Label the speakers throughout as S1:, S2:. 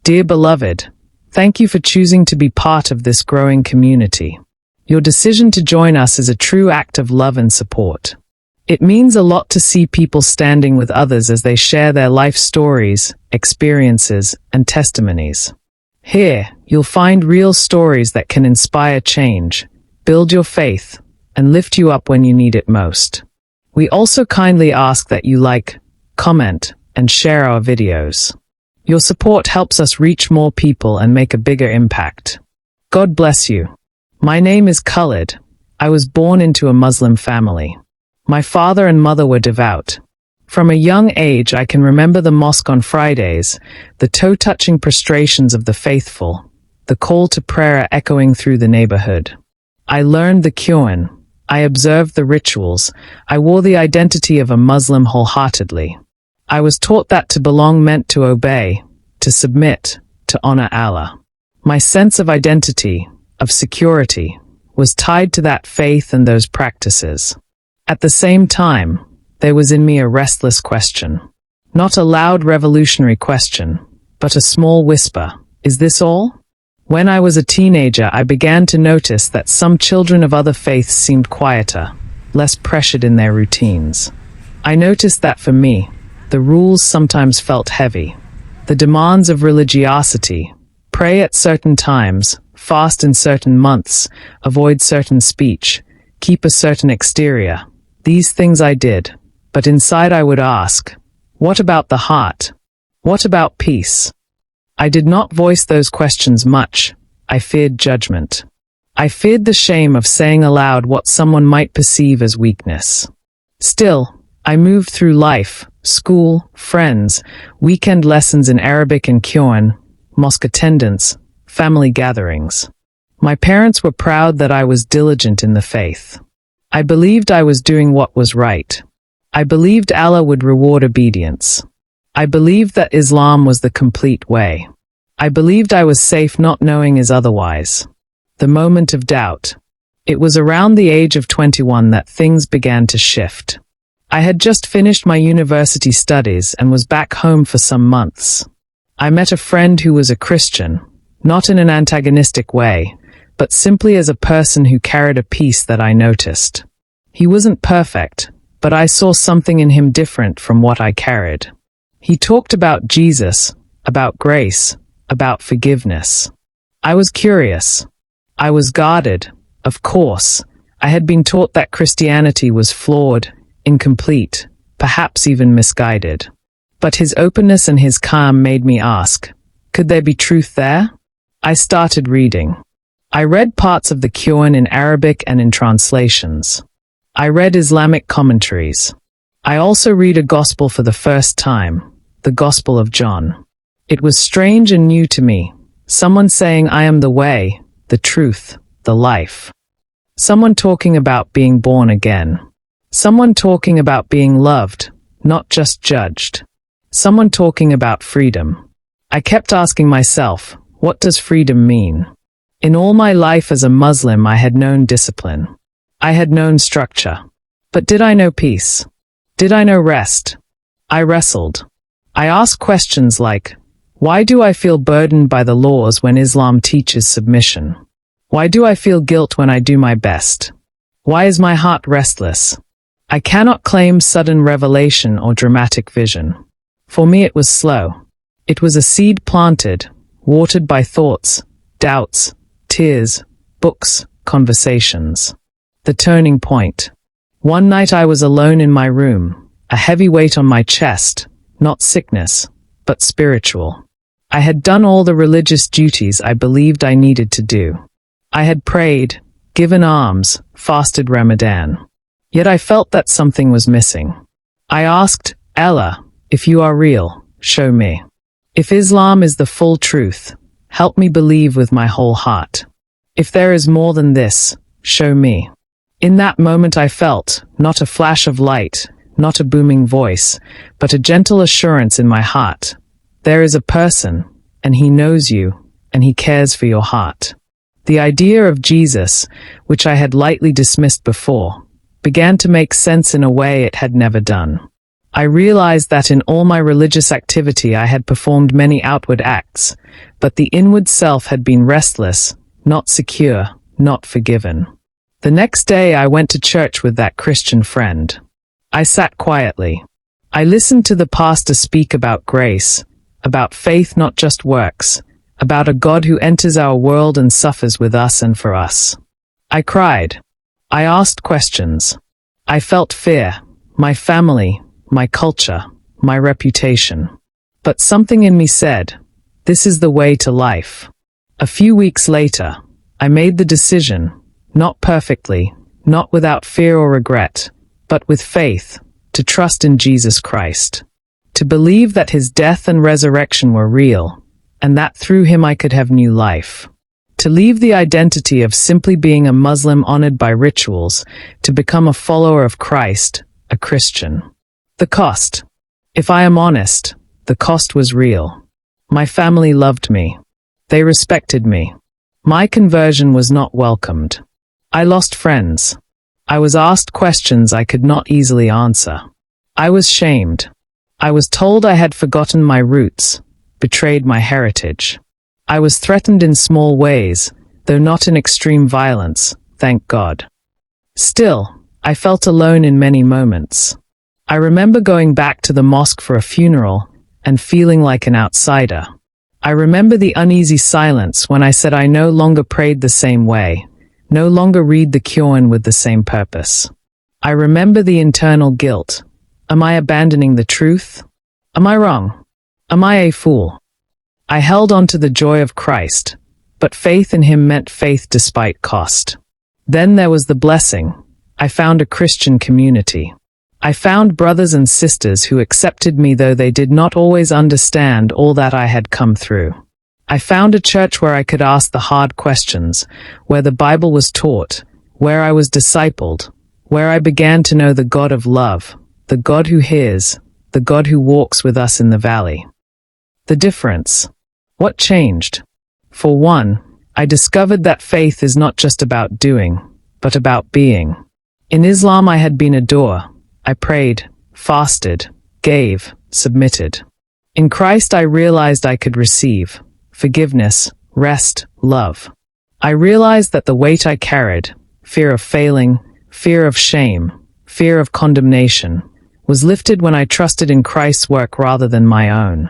S1: Dear beloved, thank you for choosing to be part of this growing community. Your decision to join us is a true act of love and support. It means a lot to see people standing with others as they share their life stories, experiences, and testimonies. Here, you'll find real stories that can inspire change, build your faith, and lift you up when you need it most. We also kindly ask that you like, comment, and share our videos. Your support helps us reach more people and make a bigger impact. God bless you. My name is Khalid. I was born into a Muslim family. My father and mother were devout. From a young age, I can remember the mosque on Fridays, the toe-touching prostrations of the faithful, the call to prayer echoing through the neighborhood. I learned the Quran. I observed the rituals. I wore the identity of a Muslim wholeheartedly. I was taught that to belong meant to obey, to submit, to honor Allah. My sense of identity, of security, was tied to that faith and those practices. At the same time, there was in me a restless question. Not a loud revolutionary question, but a small whisper. Is this all? When I was a teenager, I began to notice that some children of other faiths seemed quieter, less pressured in their routines. I noticed that for me, the rules sometimes felt heavy. The demands of religiosity, pray at certain times, fast in certain months, avoid certain speech, keep a certain exterior. These things I did, but inside I would ask, what about the heart? What about peace? I did not voice those questions much. I feared judgment. I feared the shame of saying aloud what someone might perceive as weakness. Still, I moved through life, school, friends, weekend lessons in Arabic and Quran, mosque attendance, family gatherings. My parents were proud that I was diligent in the faith. I believed I was doing what was right. I believed Allah would reward obedience. I believed that Islam was the complete way. I believed I was safe not knowing is otherwise. The moment of doubt. It was around the age of 21 that things began to shift. I had just finished my university studies and was back home for some months. I met a friend who was a Christian, not in an antagonistic way, but simply as a person who carried a peace that I noticed. He wasn't perfect, but I saw something in him different from what I carried. He talked about Jesus, about grace, about forgiveness. I was curious. I was guarded, of course. I had been taught that Christianity was flawed, incomplete, perhaps even misguided. But his openness and his calm made me ask, could there be truth there? I started reading. I read parts of the Quran in Arabic and in translations. I read Islamic commentaries. I also read a gospel for the first time, the Gospel of John. It was strange and new to me. Someone saying, I am the way, the truth, the life. Someone talking about being born again. Someone talking about being loved, not just judged. Someone talking about freedom. I kept asking myself, what does freedom mean? In all my life as a Muslim, I had known discipline. I had known structure. But did I know peace? Did I know rest? I wrestled. I asked questions like, why do I feel burdened by the laws when Islam teaches submission? Why do I feel guilt when I do my best? Why is my heart restless? I cannot claim sudden revelation or dramatic vision. For me it was slow. It was a seed planted, watered by thoughts, doubts, tears, books, conversations. The turning point. One night I was alone in my room, a heavy weight on my chest, not sickness, but spiritual. I had done all the religious duties I believed I needed to do. I had prayed, given alms, fasted Ramadan. Yet I felt that something was missing. I asked, Allah, if you are real, show me. If Islam is the full truth, help me believe with my whole heart. If there is more than this, show me. In that moment I felt, not a flash of light, not a booming voice, but a gentle assurance in my heart. There is a person, and he knows you, and he cares for your heart. The idea of Jesus, which I had lightly dismissed before, began to make sense in a way it had never done. I realized that in all my religious activity I had performed many outward acts, but the inward self had been restless, not secure, not forgiven. The next day I went to church with that Christian friend. I sat quietly. I listened to the pastor speak about grace, about faith, not just works, about a God who enters our world and suffers with us and for us. I cried. I asked questions. I felt fear, my family, my culture, my reputation. But something in me said, this is the way to life. A few weeks later, I made the decision, not perfectly, not without fear or regret, but with faith, to trust in Jesus Christ, to believe that his death and resurrection were real, and that through him I could have new life. To leave the identity of simply being a Muslim honored by rituals, to become a follower of Christ, a Christian. The cost. If I am honest, the cost was real. My family loved me. They respected me. My conversion was not welcomed. I lost friends. I was asked questions I could not easily answer. I was shamed. I was told I had forgotten my roots, betrayed my heritage. I was threatened in small ways, though not in extreme violence, thank God. Still, I felt alone in many moments. I remember going back to the mosque for a funeral and feeling like an outsider. I remember the uneasy silence when I said I no longer prayed the same way, no longer read the Quran with the same purpose. I remember the internal guilt. Am I abandoning the truth? Am I wrong? Am I a fool? I held on to the joy of Christ, but faith in him meant faith despite cost. Then there was the blessing. I found a Christian community. I found brothers and sisters who accepted me though they did not always understand all that I had come through. I found a church where I could ask the hard questions, where the Bible was taught, where I was discipled, where I began to know the God of love, the God who hears, the God who walks with us in the valley. The difference. What changed? For one, I discovered that faith is not just about doing, but about being. In Islam I had been a doer. I prayed, fasted, gave, submitted. In Christ I realized I could receive forgiveness, rest, love. I realized that the weight I carried, fear of failing, fear of shame, fear of condemnation, was lifted when I trusted in Christ's work rather than my own.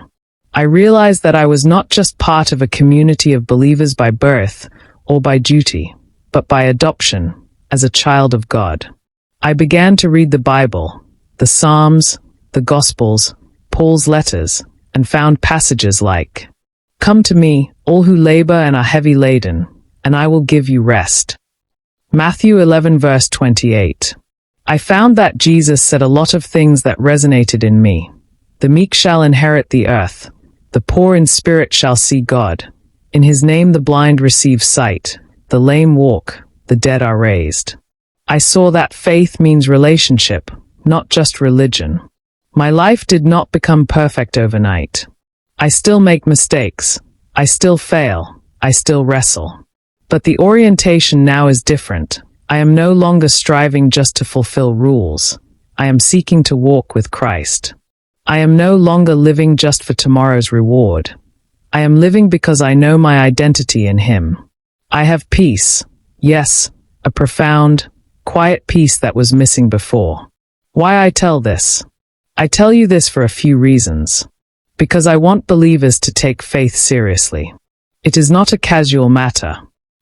S1: I realized that I was not just part of a community of believers by birth or by duty, but by adoption, as a child of God. I began to read the Bible, the Psalms, the Gospels, Paul's letters, and found passages like, "Come to me, all who labor and are heavy laden, and I will give you rest." Matthew 11 verse 28. I found that Jesus said a lot of things that resonated in me. The meek shall inherit the earth. The poor in spirit shall see God. In his name the blind receive sight. The lame walk. The dead are raised. I saw that faith means relationship, not just religion. My life did not become perfect overnight. I still make mistakes. I still fail. I still wrestle. But the orientation now is different. I am no longer striving just to fulfill rules. I am seeking to walk with Christ. I am no longer living just for tomorrow's reward. I am living because I know my identity in him. I have peace. Yes, a profound, quiet peace that was missing before. Why I tell this? I tell you this for a few reasons. Because I want believers to take faith seriously. It is not a casual matter.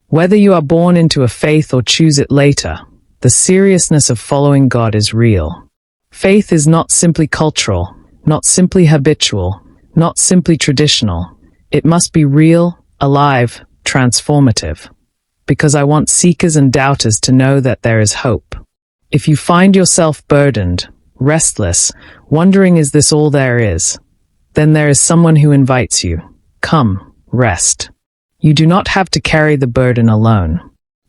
S1: Whether you are born into a faith or choose it later, the seriousness of following God is real. Faith is not simply cultural, not simply habitual, not simply traditional. It must be real, alive, transformative. Because I want seekers and doubters to know that there is hope. If you find yourself burdened, restless, wondering is this all there is, then there is someone who invites you. Come, rest. You do not have to carry the burden alone.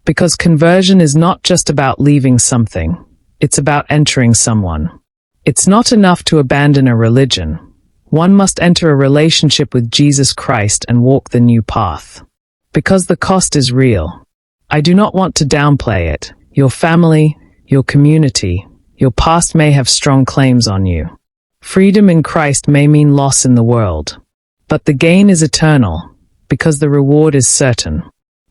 S1: Because conversion is not just about leaving something. It's about entering someone. It's not enough to abandon a religion. One must enter a relationship with Jesus Christ and walk the new path. Because the cost is real. I do not want to downplay it. Your family, your community, your past may have strong claims on you. Freedom in Christ may mean loss in the world, but the gain is eternal, because the reward is certain.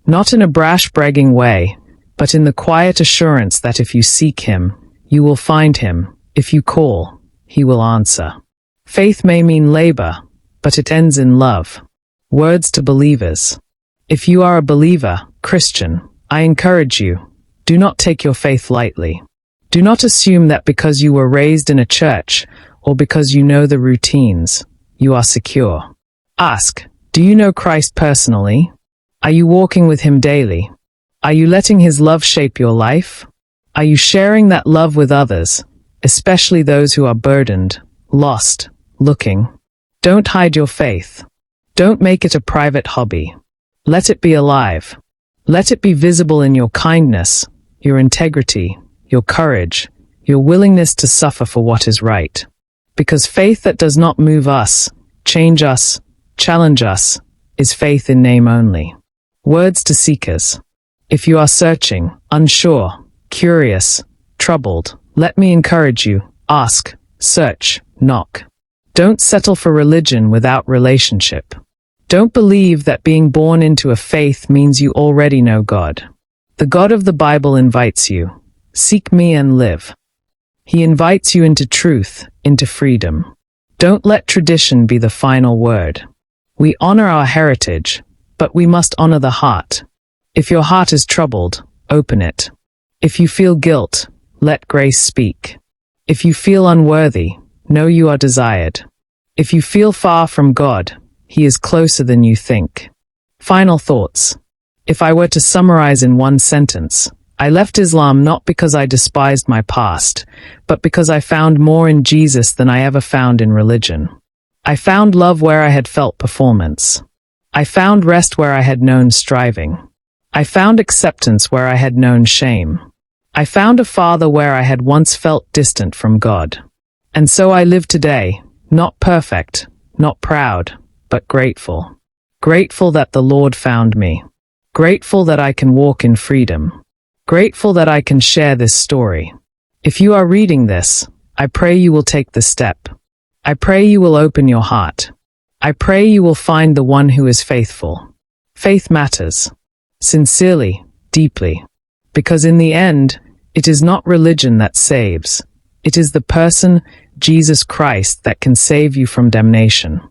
S1: Not in a brash bragging way, but in the quiet assurance that if you seek him, you will find him. If you call, he will answer. Faith may mean labor, but it ends in love. Words to believers. If you are a believer, Christian, I encourage you, do not take your faith lightly. Do not assume that because you were raised in a church, or because you know the routines, you are secure. Ask, do you know Christ personally? Are you walking with him daily? Are you letting his love shape your life? Are you sharing that love with others, especially those who are burdened, lost, looking? Don't hide your faith. Don't make it a private hobby. Let it be alive. Let it be visible in your kindness, your integrity, your courage, your willingness to suffer for what is right. Because faith that does not move us, change us, challenge us, is faith in name only. Words to seekers. If you are searching, unsure, curious, troubled, let me encourage you, ask, search, knock. Don't settle for religion without relationship. Don't believe that being born into a faith means you already know God. The God of the Bible invites you, seek me and live. He invites you into truth, into freedom. Don't let tradition be the final word. We honor our heritage, but we must honor the heart. If your heart is troubled, open it. If you feel guilt, let grace speak. If you feel unworthy, know you are desired. If you feel far from God, he is closer than you think. Final thoughts. If I were to summarize in one sentence, I left Islam not because I despised my past, but because I found more in Jesus than I ever found in religion. I found love where I had felt performance. I found rest where I had known striving. I found acceptance where I had known shame. I found a father where I had once felt distant from God. And so I live today, not perfect, not proud, but grateful. Grateful that the Lord found me. Grateful that I can walk in freedom. Grateful that I can share this story. If you are reading this, I pray you will take the step. I pray you will open your heart. I pray you will find the one who is faithful. Faith matters. Sincerely, deeply. Because in the end, it is not religion that saves. It is the person, Jesus Christ, that can save you from damnation.